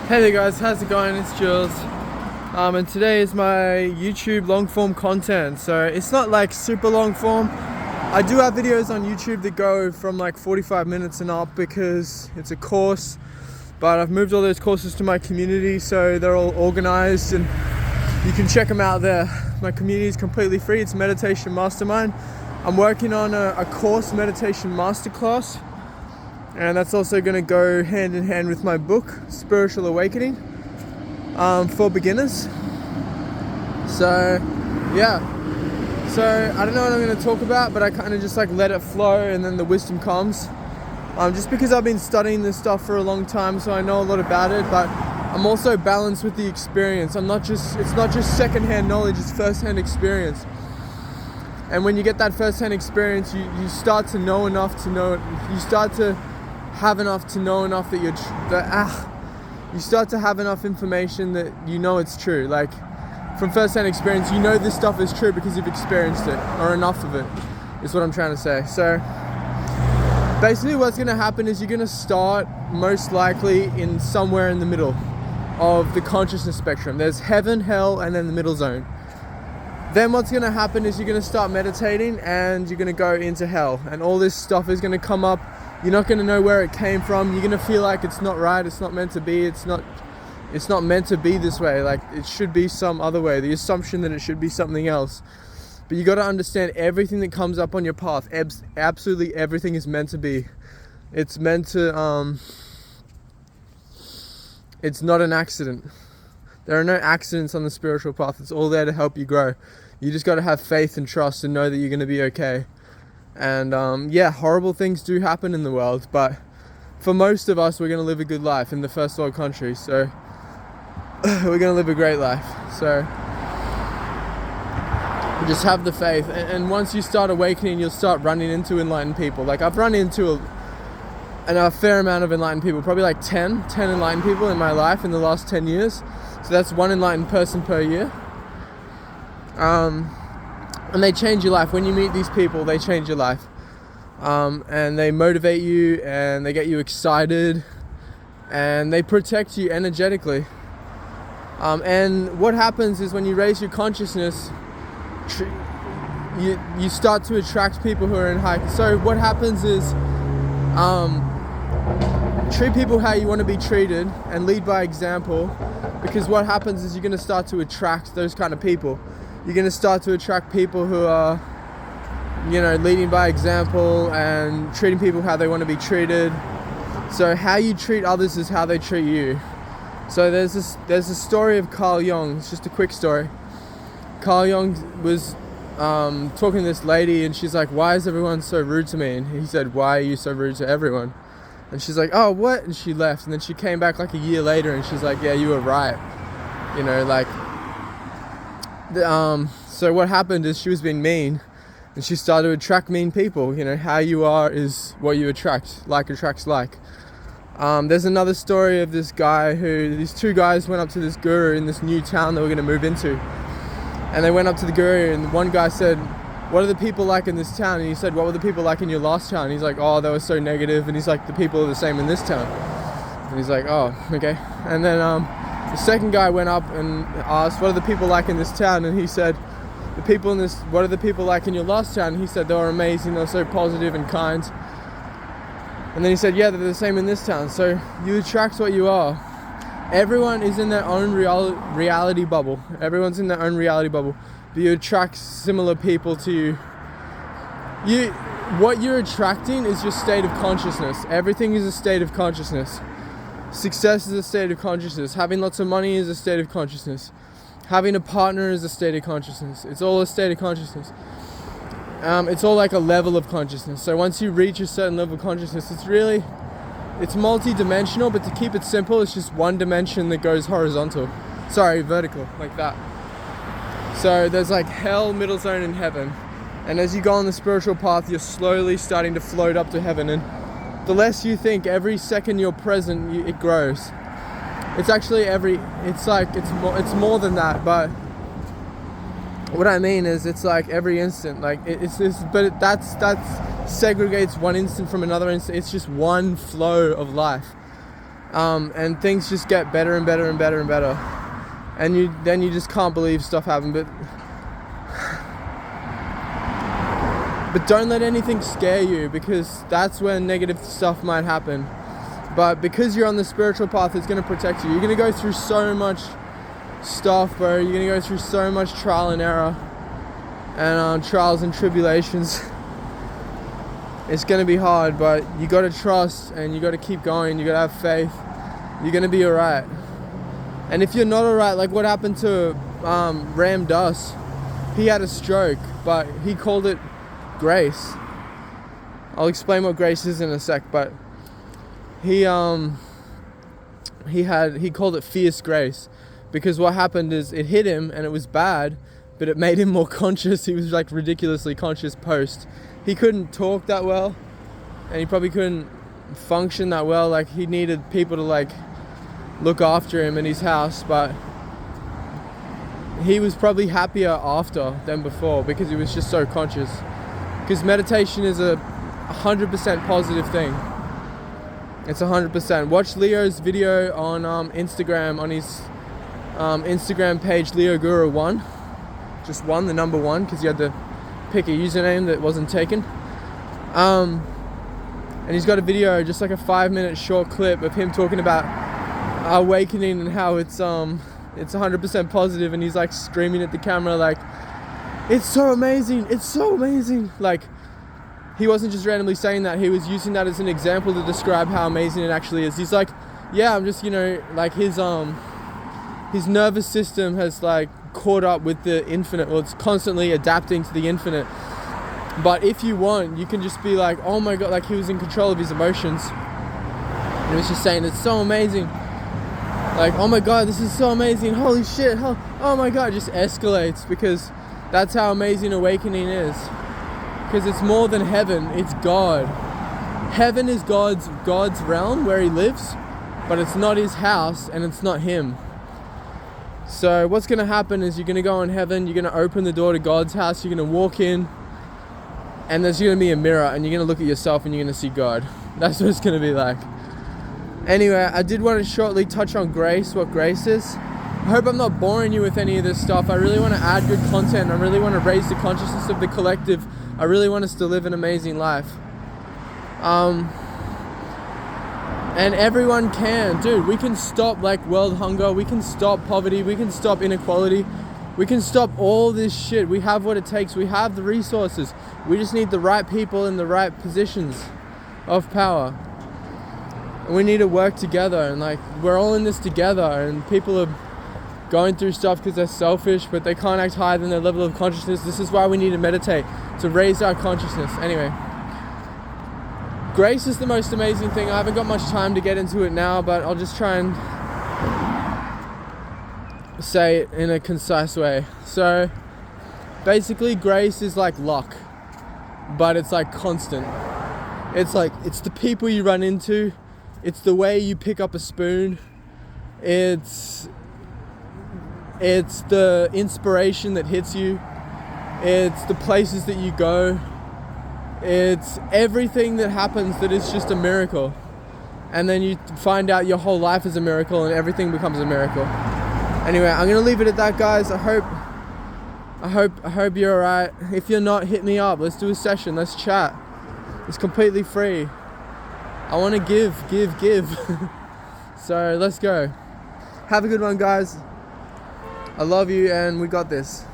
Hey there guys, how's it going? It's Jules. And today is my YouTube long form content. So it's not like super long form. I do have videos on YouTube that go from like 45 minutes and up because it's a course, but I've moved all those courses to my community so they're all organized and you can check them out there. My community is completely free. It's Meditation Mastermind. I'm working on a course meditation masterclass, and that's also going to go hand in hand with my book, Spiritual Awakening, for beginners. So, yeah. So, I don't know what I'm going to talk about, but I kind of just like let it flow and then the wisdom comes. Just because I've been studying this stuff for a long time, so I know a lot about it, but I'm also balanced with the experience. It's not just secondhand knowledge, it's first-hand experience. And when you get that first-hand experience, you start to know enough to know it. You start to have enough to know enough that you start to have enough information that you know it's true. Like from first-hand experience, you know this stuff is true because you've experienced it, or enough of it, is what I'm trying to say. So basically what's going to happen is you're going to start most likely in somewhere in the middle of the consciousness spectrum. There's heaven, hell, and then the middle zone. Then what's going to happen is you're going to start meditating and you're going to go into hell, and all this stuff is going to come up. You're not going to know where it came from. You're going to feel like it's not right, it's not meant to be, it's not meant to be this way, like it should be some other way, the assumption that it should be something else. But you got to understand everything that comes up on your path, absolutely everything is meant to be. It's meant to, it's not an accident. There are no accidents on the spiritual path. It's all there to help you grow. You just got to have faith and trust and know that you're going to be okay. And yeah, horrible things do happen in the world, but for most of us, we're going to live a good life in the first world country. So we're going to live a great life. So just have the faith. And once you start awakening, you'll start running into enlightened people. Like I've run into a fair amount of enlightened people, probably like 10 enlightened people in my life in the last 10 years. So that's one enlightened person per year. And they change your life. When you meet these people, they change your life. And they motivate you and they get you excited and they protect you energetically. And what happens is when you raise your consciousness, you start to attract people who are in high. So what happens is treat people how you want to be treated and lead by example, because what happens is you're going to start to attract those kind of people. You're going to start to attract people who are, leading by example and treating people how they want to be treated. So how you treat others is how they treat you. So there's a story of Carl Jung. It's just a quick story. Carl Jung was talking to this lady and she's like, "Why is everyone so rude to me?" And he said, "Why are you so rude to everyone?" And she's like, "Oh, what?" And she left. And then she came back like a year later and she's like, "Yeah, you were right." So what happened is she was being mean and she started to attract mean people. How you are is what you attract. Like attracts like. There's another story of these two guys went up to this guru in this new town they were going to move into. And they went up to the guru and one guy said, "What are the people like in this town?" And he said, "What were the people like in your last town?" And he's like, "Oh, they were so negative." And he's like, "The people are the same in this town." And he's like, "Oh, okay." And then the second guy went up and asked, "What are the people like in this town?" And he said, "What are the people like in your last town?" And he said, "They were amazing, they were so positive and kind." And then he said, "Yeah, they're the same in this town." So you attract what you are. Everyone is in their own reality bubble. Everyone's in their own reality bubble. But you attract similar people to you. What you're attracting is your state of consciousness. Everything is a state of consciousness. Success is a state of consciousness. Having lots of money is a state of consciousness. Having a partner is a state of consciousness. It's all a state of consciousness. It's all like a level of consciousness. So once you reach a certain level of consciousness, it's multi-dimensional, but to keep it simple, it's just one dimension that goes vertical, like that. So there's like hell, middle zone, and heaven. And as you go on the spiritual path, you're slowly starting to float up to heaven. And the less you think, every second you're present, it grows. It's actually it's more than that, but what I mean is it's like every instant, like that segregates one instant from another instant. It's just one flow of life. and things just get better and better and better and better, and then you just can't believe stuff happen. But don't let anything scare you, because that's when negative stuff might happen. But because you're on the spiritual path, it's going to protect you. You're going to go through so much stuff, bro. You're going to go through so much trial and error, and trials and tribulations. It's going to be hard, but you got to trust, and you got to keep going. You got to have faith. You're going to be alright. And if you're not alright, like what happened to Ram Dass, he had a stroke, but he called it grace. I'll explain what grace is in a sec, but he called it fierce grace, because what happened is it hit him and it was bad, but it made him more conscious. He was like ridiculously conscious post. He couldn't talk that well, and he probably couldn't function that well. Like, he needed people to like look after him in his house, but he was probably happier after than before, because he was just so conscious. Because meditation is a 100% positive thing. It's 100%. Watch Leo's video on Instagram, on his Instagram page, Leo Guru 1. Just 1, the number 1, because you had to pick a username that wasn't taken. And he's got a video, just like a 5-minute short clip of him talking about awakening and how it's 100% positive, and he's like screaming at the camera like, it's so amazing, it's so amazing. Like, he wasn't just randomly saying that, he was using that as an example to describe how amazing it actually is. He's like, yeah, I'm just, like his nervous system has like caught up with the infinite, or it's constantly adapting to the infinite. But if you want, you can just be like, oh my God, like he was in control of his emotions. And he was just saying, it's so amazing. Like, oh my God, this is so amazing. Holy shit. Oh my God, it just escalates, because that's how amazing awakening is. Because it's more than heaven, it's God. Heaven is God's realm where he lives, but it's not his house and it's not him. So what's going to happen is you're going to go in heaven, you're going to open the door to God's house, you're going to walk in, and there's going to be a mirror, and you're going to look at yourself and you're going to see God. That's what it's going to be like. Anyway, I did want to shortly touch on grace, what grace is. I hope I'm not boring you with any of this stuff. I really want to add good content. I really want to raise the consciousness of the collective. I really want us to live an amazing life. And everyone can. Dude, we can stop like world hunger. We can stop poverty. We can stop inequality. We can stop all this shit. We have what it takes. We have the resources. We just need the right people in the right positions of power. And we need to work together, and like we're all in this together, and people are going through stuff because they're selfish, but they can't act higher than their level of consciousness. This is why we need to meditate, to raise our consciousness. Anyway, grace is the most amazing thing. I haven't got much time to get into it now, but I'll just try and say it in a concise way. So basically, grace is like luck, but it's like constant. It's like, it's the people you run into, it's the way you pick up a spoon, it's the inspiration that hits you, it's the places that you go, it's everything that happens that is just a miracle. And then you find out your whole life is a miracle, and everything becomes a miracle. Anyway, I'm gonna leave it at that, guys. I hope you're alright. If you're not, hit me up. Let's do a session. Let's chat. It's completely free. I want to give. So let's go. Have a good one, guys. I love you, and we got this.